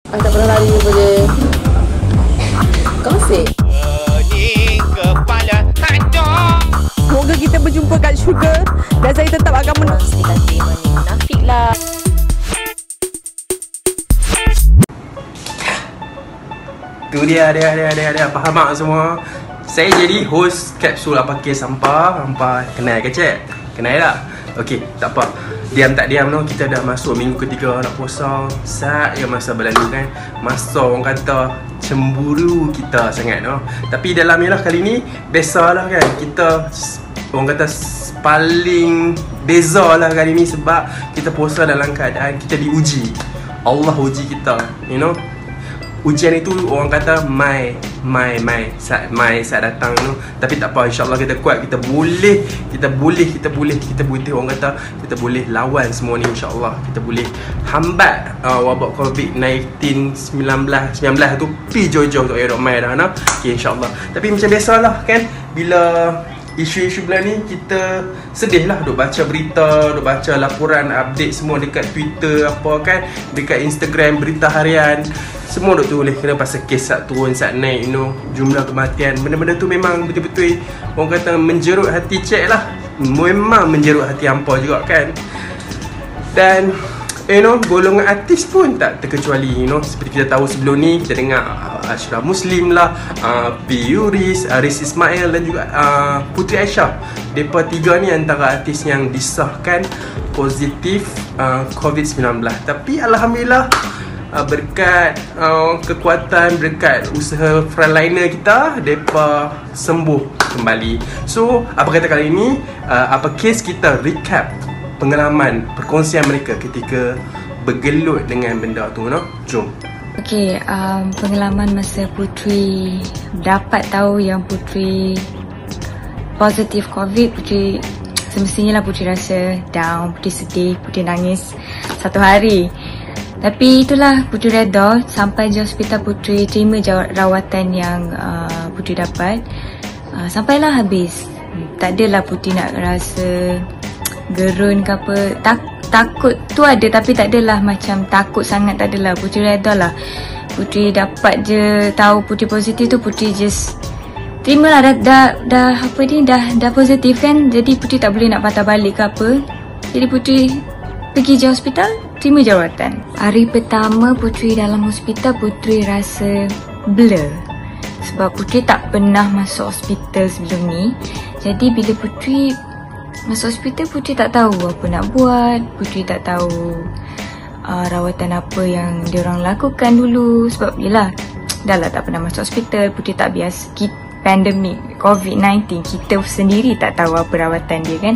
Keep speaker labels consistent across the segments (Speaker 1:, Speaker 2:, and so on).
Speaker 1: Tak pernah lari daripada konsep.
Speaker 2: Pening kepala hancur.
Speaker 3: Semoga kita berjumpa kat syurga dan saya tetap akan
Speaker 1: Pastikan tema ni munafik lah.
Speaker 4: Tu dia faham tak semua? Saya jadi host kapsul Apa Kes Sampah. Hampa kenal ke cik? Kenal tak? Okey, tak apa. Diam tak diam no, kita dah masuk minggu ketiga nak puasa. Sat je masa berlalu kan. Masa orang kata cemburu kita sangat no. Tapi dalam ni lah kali ni biasalah kan. Kita orang kata paling beza lah kali ni sebab kita puasa dalam keadaan kita diuji. Allah uji kita, you know. Ujian itu orang kata mai saat datang tu. Tapi tak apa, insya-Allah kita kuat, kita boleh orang kata kita boleh lawan semua ni, insya-Allah. Kita boleh hambat wabak COVID-19 19 tu pi jojo tu air mai dah nah. Okey, insya-Allah. Tapi macam biasalah kan, bila isu-isu bulan ni kita sedih lah duk baca berita, duk baca laporan update semua dekat Twitter apa kan, dekat Instagram berita harian. Semua duk tulis kena pasal kes sat turun sat naik, you know, jumlah kematian. Benda-benda tu memang betul-betul orang kata menjerut hati cik lah. Memang menjerut hati hampa juga kan. Dan you know, golongan artis pun tak terkecuali, you know. Seperti kita tahu sebelum ni kita dengar Ashraf Muslim lah, P. Yuris, Aris Ismail dan juga Puteri Aisyah. Mereka tiga ni antara artis yang disahkan positif COVID-19. Tapi Alhamdulillah, berkat kekuatan, berkat usaha frontliner kita, mereka sembuh kembali. So, apa kata kali ini, apa kes kita recap pengalaman perkongsian mereka ketika bergelut dengan benda tu, no? Jom.
Speaker 5: Okey, pengalaman masa Puteri dapat tahu yang Puteri positif COVID. Puteri semestinya lah Puteri rasa down, Puteri sedih, Puteri nangis satu hari. Tapi itulah, Puteri reda. Sampai je hospital Puteri terima rawatan yang Puteri dapat. Sampailah habis. Tak adalah Puteri nak rasa gerun ke apa. Takut tu ada, tapi tak adalah macam takut sangat, tak adalah. Puteri reda lah. Puteri dapat je tahu Puteri positif tu, Puteri just terimalah. Dah apa ni, dah positif kan. Jadi Puteri tak boleh nak patah balik ke apa. Jadi Puteri pergi je hospital, terima jawatan. Hari pertama Puteri dalam hospital, Puteri rasa blur. Sebab Puteri tak pernah masuk hospital sebelum ni. Jadi bila Puteri masuk hospital, Puteri tak tahu apa nak buat. Puteri tak tahu rawatan apa yang diorang lakukan dulu. Sebab yelah, dah lah tak pernah masuk hospital. Puteri tak biasa. Pandemik COVID-19, kita sendiri tak tahu apa rawatan dia kan.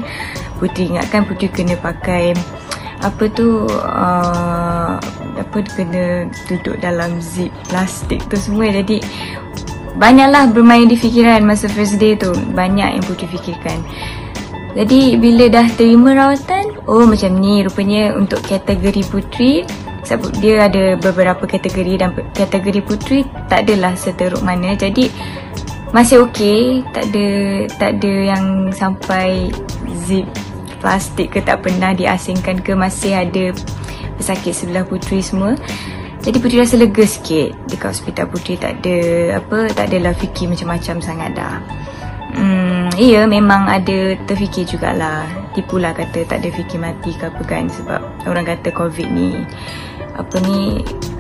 Speaker 5: Puteri ingatkan Puteri kena pakai apa tu, kena duduk dalam zip plastik tu semua. Jadi banyaklah bermain di fikiran masa first day tu. Banyak yang Puteri fikirkan. Jadi bila dah terima rawatan, oh macam ni rupanya untuk kategori Puteri. Sebab dia ada beberapa kategori dan kategori Puteri tak adalah seteruk mana. Jadi masih okey, tak ada yang sampai zip plastik ke, tak pernah diasingkan ke, masih ada pesakit sebelah Puteri semua. Jadi Puteri rasa lega sikit dekat hospital. Puteri tak adalah fikir macam-macam sangat dah. Ya, memang ada terfikir jugalah. Tipulah kata tak ada fikir mati ke apa kan. Sebab orang kata COVID ni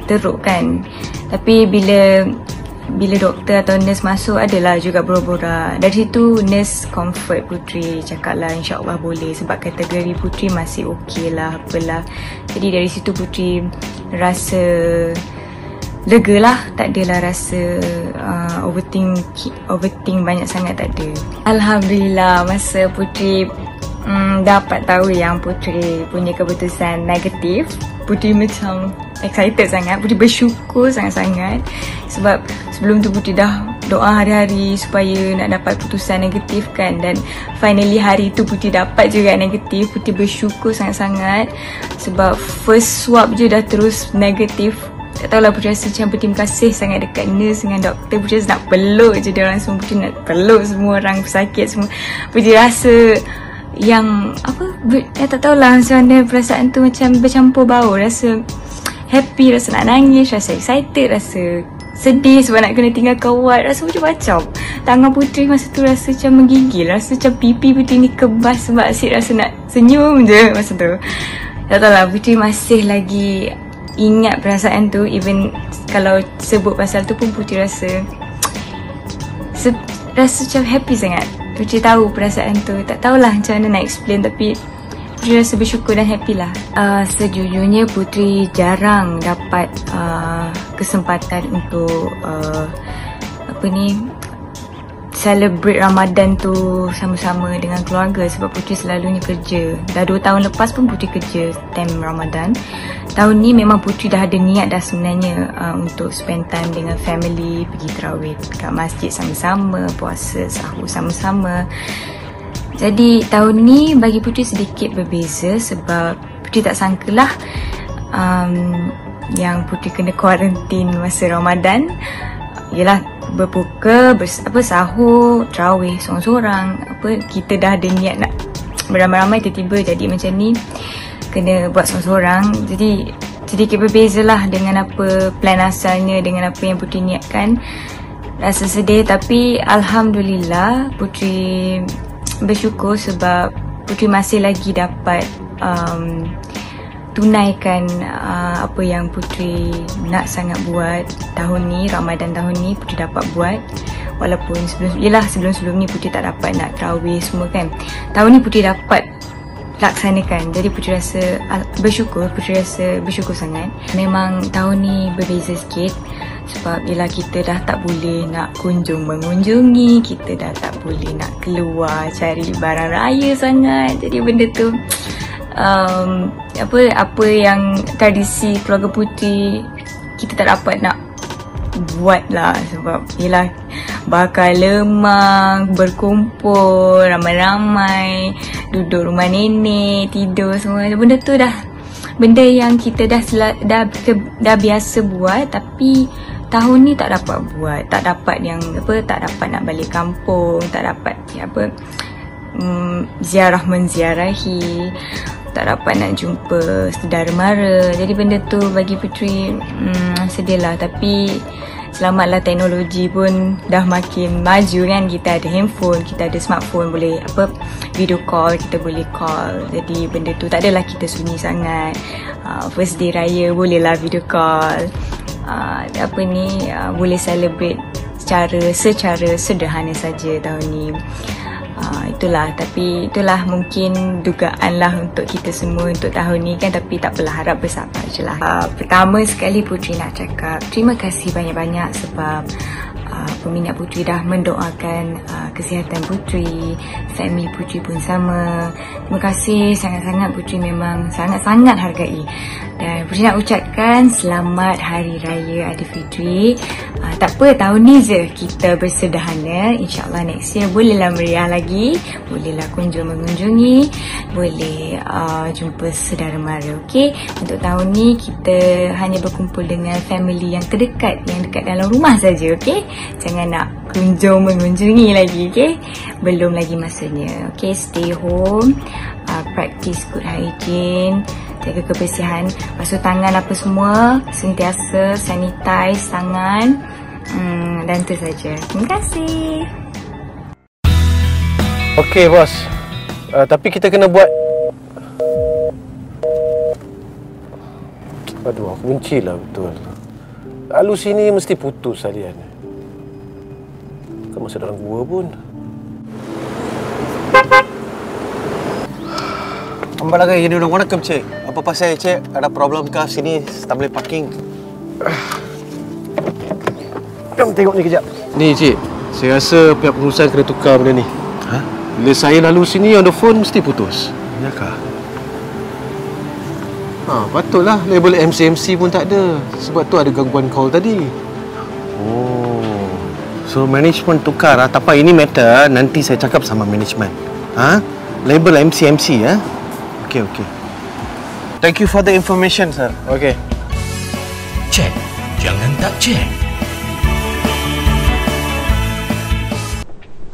Speaker 5: teruk kan. Tapi bila doktor atau nurse masuk, adalah juga bora-bora. Dari situ nurse comfort Puteri, cakap lah insya-Allah boleh. Sebab kategori Puteri masih okey lah, apalah. Jadi dari situ Puteri rasa lega lah. Tak adalah rasa overthink banyak sangat, tak ada. Alhamdulillah, masa Puteri dapat tahu yang Puteri punya keputusan negatif, Puteri macam excited sangat. Puteri bersyukur sangat-sangat. Sebab sebelum tu Puteri dah doa hari-hari supaya nak dapat keputusan negatif kan. Dan finally hari tu Puteri dapat juga negatif. Puteri bersyukur sangat-sangat. Sebab first swab je dah terus negatif. Tak tahulah, Puteri rasa macam berterima kasih sangat dekat nurse dengan doktor. Puteri rasa nak peluk je dia orang semua. Puteri nak peluk semua orang pesakit semua. Puteri rasa yang tak tahulah macam mana perasaan tu, macam bercampur bau. Rasa happy, rasa nak nangis, rasa excited, rasa sedih sebab nak kena tinggalkan ward, rasa macam-macam. Tangan Putri masa tu rasa macam menggigil, rasa macam pipi Putri ni kebas sebab asyik rasa nak senyum je masa tu. Tak tahulah, Putri masih lagi ingat perasaan tu. Even kalau sebut pasal tu pun Putri rasa macam happy sangat. Putri tahu perasaan tu, tak tahulah macam mana nak explain, tapi Putri rasa bersyukur dan happy lah. Sejujurnya Putri jarang dapat kesempatan untuk celebrate Ramadan tu sama-sama dengan keluarga sebab Putri selalunya kerja. Dah 2 tahun lepas pun Putri kerja time Ramadan. Tahun ni memang Putri dah ada niat dah sebenarnya untuk spend time dengan family, pergi tarawih kat masjid sama-sama, puasa sahur sama-sama. Jadi tahun ni bagi Putri sedikit berbeza sebab Putri tak sangkalah yang Putri kena kuarantin masa Ramadan. Yelah, berbuka, sahur, tarawih seorang-seorang. Kita dah ada niat nak beramai-ramai, tiba-tiba jadi macam ni, kena buat seorang-seorang. Jadi sedikit berbeza lah dengan apa plan asalnya, dengan apa yang Putri niatkan. Rasa sedih tapi Alhamdulillah Putri bersyukur sebab Putri masih lagi dapat tunaikan apa yang Putri nak sangat buat tahun ni, Ramadan tahun ni Putri dapat buat. Walaupun sebelum-sebelum ni Putri tak dapat nak tarawih semua kan. Tahun ni Putri dapat laksanakan. Jadi Putri rasa bersyukur, Putri rasa bersyukur sangat. Memang tahun ni berbeza sikit sebab bila kita dah tak boleh nak mengunjungi, kita dah tak boleh nak keluar cari barang raya sangat. Jadi benda tu apa yang tradisi keluarga Putri kita tak dapat nak buat lah sebab yelah bakar lemang, berkumpul ramai-ramai, duduk rumah nenek, tidur semua. Benda tu dah benda yang kita dah biasa buat, tapi tahun ni tak dapat buat, tak dapat nak balik kampung, tak dapat ziarah menziarahi, tak dapat nak jumpa saudara mara. Jadi benda tu bagi Putri sedih lah. Tapi selamatlah teknologi pun dah makin maju kan. Kita ada handphone, kita ada smartphone, boleh video call, kita boleh call. Jadi benda tu tak adalah kita sunyi sangat. First day raya bolehlah video call. Boleh celebrate secara sederhana saja tahun ni. Tapi itulah mungkin dugaan lah untuk kita semua untuk tahun ni kan. Tapi tak apalah, harap bersabar je lah. Pertama sekali Putri nak cakap terima kasih banyak-banyak sebab peminat Putri dah mendoakan kesihatan Putri, family Putri pun sama. Terima kasih sangat-sangat, Putri memang sangat-sangat hargai. Dan Putri nak ucapkan selamat Hari Raya Aidilfitri. Tak apa, tahun ni je kita bersederhana. InsyaAllah next year bolehlah meriah lagi, bolehlah mengunjungi, boleh jumpa saudara mara. Okay, untuk tahun ni kita hanya berkumpul dengan family yang terdekat, yang dekat dalam rumah saja. Okay, jangan nak mengunjungi lagi. Okay, belum lagi masanya. Okay, stay home, practice good hygiene, jaga kebersihan, basuh tangan apa semua, sentiasa sanitize tangan, dan itu saja. Terima kasih.
Speaker 6: Okey bos, tapi kita kena buat. Aduh, aku benci lah betul. Lalu sini mesti putus harian. Kan masa dalam gua pun.
Speaker 7: Ambalagai ini orang வணக்கம் cik. Apa pasal cik? Ada problem kah sini tak boleh parking?
Speaker 6: Jom tengok ni kejap. Ni cik, saya rasa pihak pengurusan kena tukar benda ni. Ha? Bila saya lalu sini on the phone mesti putus.
Speaker 7: Iyakah?
Speaker 6: Patutlah label MC pun tak ada. Sebab tu ada gangguan call tadi.
Speaker 7: Oh. So management tukar lah. Tak apa, ini matter nanti saya cakap sama management. Label MC ya. Okay. Thank you for the information, sir.
Speaker 6: Okay.
Speaker 2: Cek, jangan tak cek.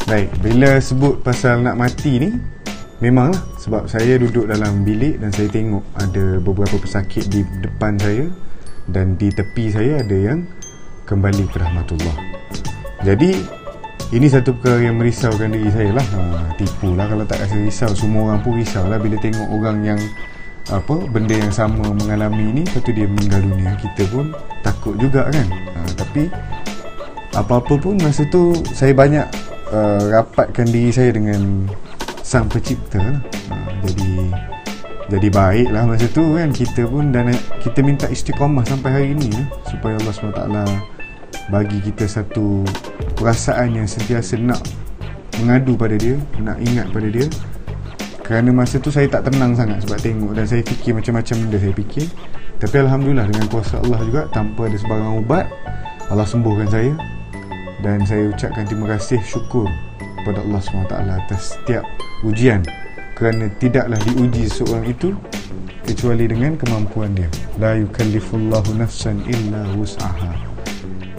Speaker 8: Baik, bila sebut pasal nak mati ni, memanglah sebab saya duduk dalam bilik dan saya tengok ada beberapa pesakit di depan saya dan di tepi saya ada yang kembali ke rahmatullah. Jadi ini satu perkara yang merisaukan diri saya lah. Tipu lah kalau tak rasa risau. Semua orang pun risau lah bila tengok orang yang benda yang sama mengalami ni, lepas tu dia meninggal dunia. Kita pun takut juga kan. Tapi apa-apa pun masa tu saya banyak rapatkan diri saya dengan Sang Pencipta lah. Jadi baiklah masa tu kan. Kita pun dan kita minta istiqamah sampai hari ni supaya Allah SWT bagi kita satu perasaan yang sentiasa nak mengadu pada dia, nak ingat pada dia. Kerana masa tu saya tak tenang sangat sebab tengok, dan saya fikir macam-macam benda saya fikir. Tapi Alhamdulillah dengan kuasa Allah juga, tanpa ada sebarang ubat, Allah sembuhkan saya. Dan saya ucapkan terima kasih, syukur kepada Allah SWT atas setiap ujian. Kerana tidaklah diuji seorang itu kecuali dengan kemampuan dia. La yukallifullahu nafsan illa wus'aha.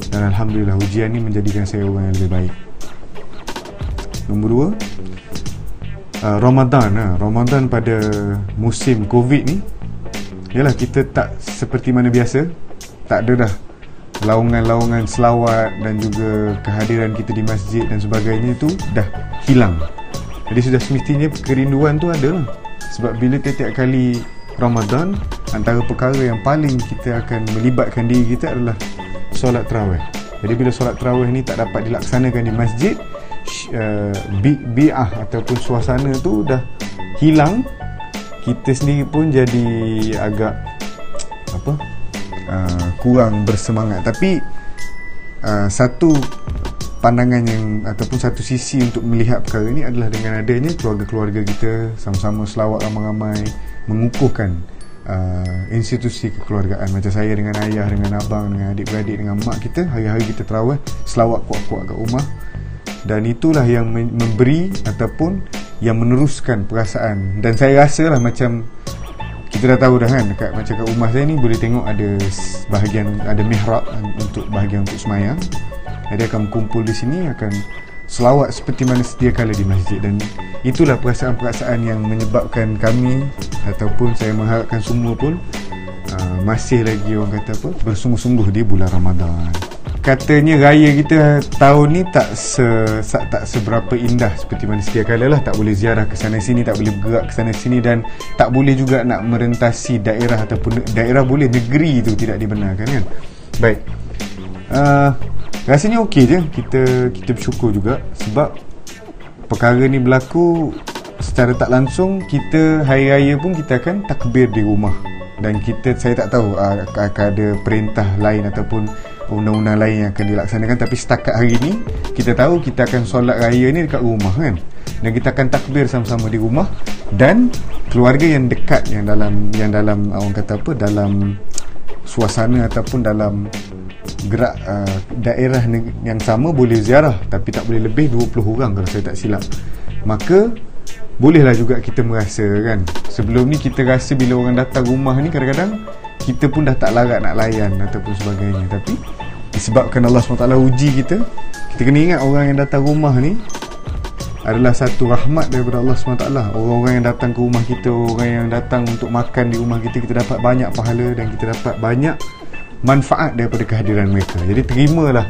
Speaker 8: Dan Alhamdulillah ujian ni menjadikan saya orang yang lebih baik. Nombor 2, Ramadan pada musim Covid ni, yalah kita tak seperti mana biasa. Tak ada dah laungan-laungan selawat dan juga kehadiran kita di masjid dan sebagainya tu dah hilang. Jadi sudah semestinya kerinduan tu ada lah. Sebab bila tiap-tiap kali Ramadan, antara perkara yang paling kita akan melibatkan diri kita adalah solat tarawih. Jadi bila solat tarawih ni tak dapat dilaksanakan di masjid, bi'ah ataupun suasana tu dah hilang. Kita sendiri pun jadi agak kurang bersemangat. Tapi satu pandangan yang ataupun satu sisi untuk melihat perkara ni adalah dengan adanya keluarga-keluarga kita sama-sama selawat ramai-ramai, mengukuhkan institusi kekeluargaan. Macam saya dengan ayah, dengan abang, dengan adik-beradik, dengan mak kita, hari-hari kita tarawih, selawat kuat-kuat kat rumah. Dan itulah yang memberi ataupun yang meneruskan perasaan. Dan saya rasa lah macam kita dah tahu dah kan, macam kat rumah saya ni boleh tengok ada bahagian, ada mihrab untuk bahagian untuk semayang. Jadi akan berkumpul di sini, akan selawat seperti mana sedia kala di masjid. Dan itulah perasaan-perasaan yang menyebabkan kami ataupun saya mengharapkan semua pun masih lagi orang kata bersungguh-sungguh di bulan Ramadan. Katanya raya kita tahun ni tak seberapa indah seperti mana sedia kala lah. Tak boleh ziarah ke sana sini, tak boleh bergerak ke sana sini, dan tak boleh juga nak merentasi daerah ataupun daerah boleh, negeri itu tidak dibenarkan kan. Baik, rasanya okey je. Kita bersyukur juga sebab perkara ni berlaku secara tak langsung. Kita hari raya pun kita akan takbir di rumah. Dan saya tak tahu akan ada perintah lain ataupun undang-undang lain yang akan dilaksanakan. Tapi setakat hari ni kita tahu kita akan solat raya ni dekat rumah kan. Dan kita akan takbir sama-sama di rumah. Dan keluarga yang dekat, yang dalam orang kata dalam suasana ataupun dalam gerak daerah yang sama boleh ziarah. Tapi tak boleh lebih 20 orang kalau saya tak silap. Maka bolehlah juga kita merasa kan. Sebelum ni kita rasa bila orang datang rumah ni, kadang-kadang kita pun dah tak larat nak layan ataupun sebagainya. Tapi disebabkan Allah SWT uji kita kena ingat orang yang datang rumah ni adalah satu rahmat daripada Allah SWT. Orang-orang yang datang ke rumah kita, orang yang datang untuk makan di rumah kita, kita dapat banyak pahala dan kita dapat banyak manfaat daripada kehadiran mereka. Jadi terimalah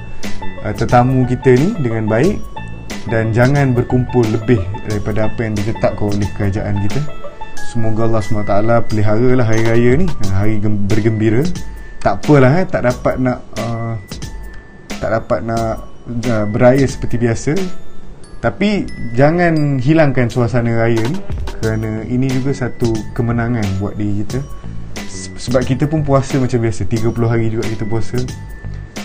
Speaker 8: tetamu kita ni dengan baik. Dan jangan berkumpul lebih daripada apa yang ditetapkan oleh kerajaan kita. Semoga Allah SWT peliharalah hari raya ni, hari bergembira. Tak apalah tak dapat nak beraya seperti biasa, tapi jangan hilangkan suasana raya ni, kerana ini juga satu kemenangan buat diri kita. Sebab kita pun puasa macam biasa, 30 hari juga kita puasa.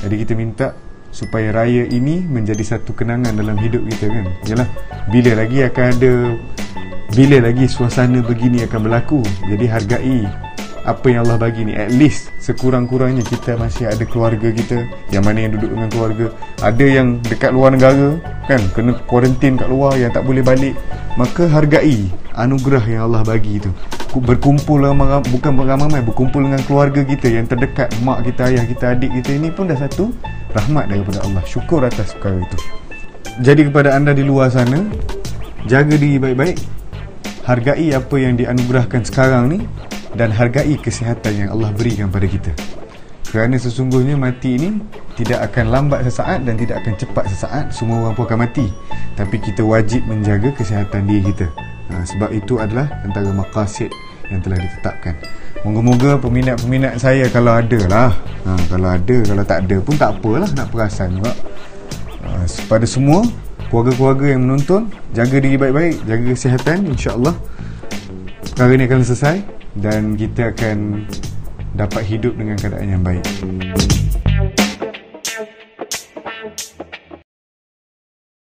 Speaker 8: Jadi kita minta supaya raya ini menjadi satu kenangan dalam hidup kita kan. Yalah, bila lagi suasana begini akan berlaku. Jadi hargai apa yang Allah bagi ni. At least sekurang-kurangnya kita masih ada keluarga kita, yang mana yang duduk dengan keluarga. Ada yang dekat luar negara kan, kena kuarantin kat luar, yang tak boleh balik. Maka hargai anugerah yang Allah bagi tu. Berkumpul bukan beramai-ramai, berkumpul dengan keluarga kita yang terdekat, mak kita, ayah kita, adik kita, ini pun dah satu rahmat daripada Allah. Syukur atas perkara itu. Jadi kepada anda di luar sana, jaga diri baik-baik, hargai apa yang dianugerahkan sekarang ni, dan hargai kesihatan yang Allah berikan pada kita. Kerana sesungguhnya mati ini tidak akan lambat sesaat dan tidak akan cepat sesaat. Semua orang pun akan mati. Tapi kita wajib menjaga kesihatan diri kita. Sebab itu adalah antara maqasid yang telah ditetapkan. Moga-moga peminat-peminat saya kalau ada lah. Kalau ada, kalau tak ada pun tak apalah, nak perasan juga. Pada semua keluarga-keluarga yang menonton, jaga diri baik-baik, jaga kesihatan, insya-Allah perkara ini akan selesai dan kita akan dapat hidup dengan keadaan yang baik.